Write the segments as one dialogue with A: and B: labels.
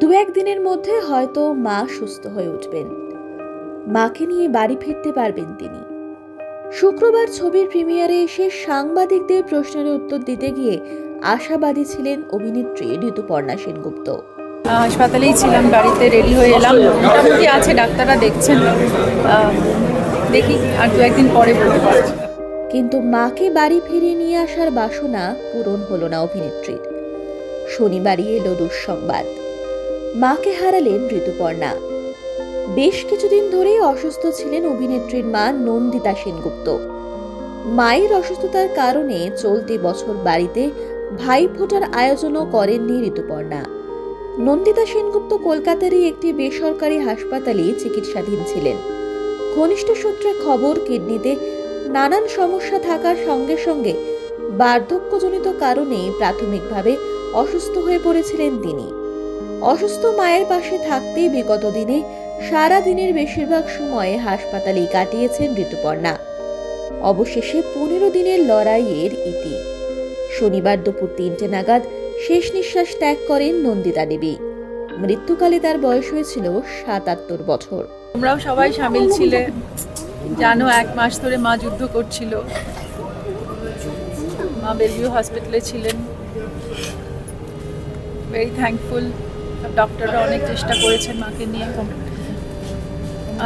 A: দু একদিনের মধ্যে হয়তো মা সুস্থ হয়ে উঠবেন, মাকে নিয়ে বাড়ি ফিরতে পারবেন তিনি। শুক্রবার ছবির প্রিমিয়ারে এসে সাংবাদিকদের প্রশ্নের উত্তর দিতে গিয়ে আশাবাদী ছিলেন অভিনেত্রী ঋতুপর্ণা সেনগুপ্ত।
B: হাসপাতালেই ছিলাম, বাড়িতে রেডি হয়ে এলাম, মোটামুটি আছে, ডাক্তাররা দেখছেন, দেখি আর দু একদিন পরে বলতে পারছি।
A: কিন্তু মাকে বাড়ি ফিরিয়ে নিয়ে আসার বাসনা পূরণ হলো না অভিনেত্রীর। শনিবারই এলো দুঃসংবাদ, মাকে হারালেন ঋতুপর্ণা। বেশ কিছুদিন ধরেই অসুস্থ ছিলেন অভিনেত্রীর মা নন্দিতা সেনগুপ্ত। মায়ের অসুস্থতার কারণে চলতি বছর বাড়িতে ভাইফোঁটার আয়োজনও করেননি ঋতুপর্ণা। নন্দিতা সেনগুপ্ত কলকাতারই একটি বেসরকারি হাসপাতালে চিকিৎসাধীন ছিলেন। ঘনিষ্ঠ সূত্রে খবর, কিডনিতে নানান সমস্যা থাকার সঙ্গে সঙ্গে বার্ধক্যজনিত কারণে প্রাথমিকভাবে অসুস্থ হয়ে পড়েছিলেন তিনি। অসুস্থ মায়ের পাশে থাকতেই বিগত দিনে সারা দিনের বেশিরভাগ সময়ে হাসপাতালেই কাটিয়েছেন ঋতুপর্ণা। অবশেষে 15 দিনের লড়াইয়ের ইতি। শনিবার দুপুর 3টে নাগাদ শেষ নিঃশ্বাস ত্যাগ করেন নন্দিতা দেবী। মৃত্যুকালে তার বয়স হয়েছিল 77 বছর।
B: তোমরাও সবাই সামিল ছিলে, জানো 1 মাস ধরে মা যুদ্ধ করছিল। মা বেলভিউ হসপিটালে ছিলেন। Very thankful. ডক্টররা অনেক চেষ্টা করেছেন মাকে নিয়ে,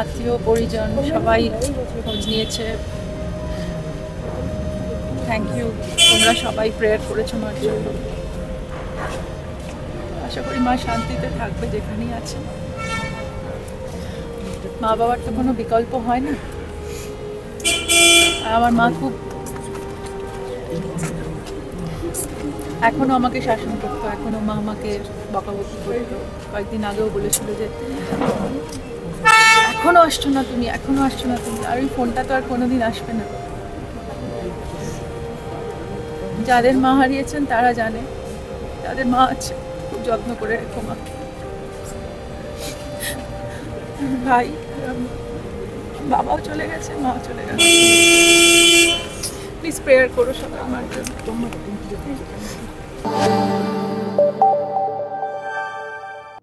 B: আত্মীয় পরিজন সবাই খোঁজ নিয়েছে। থ্যাংক ইউ, তোমরা সবাই প্রেয়ার করেছো মার জন্য। আশা করি মা শান্তিতে থাকবে যেখানেই আছে। মা বাবার তো কোনো বিকল্প হয় না। আর আমার মা খুব এখনো আমাকে শাসন করতো, এখনো মা আমাকে বকাবকি করতো। কয়েকদিন আগেও বলেছিল যে এখনো আসছো না তুমি, এখনো আসছো না তুমি। আর ওই ফোনটা তো আর কোনোদিন আসবে না। যাদের মা হারিয়েছেন তারা জানে, যাদের মা আছে খুব যত্ন করে রেখো মা। ভাই বাবাও চলে গেছে, মাও চলে গেছে। প্লিজ প্রেয়ার করো সবাই আমার জন্য।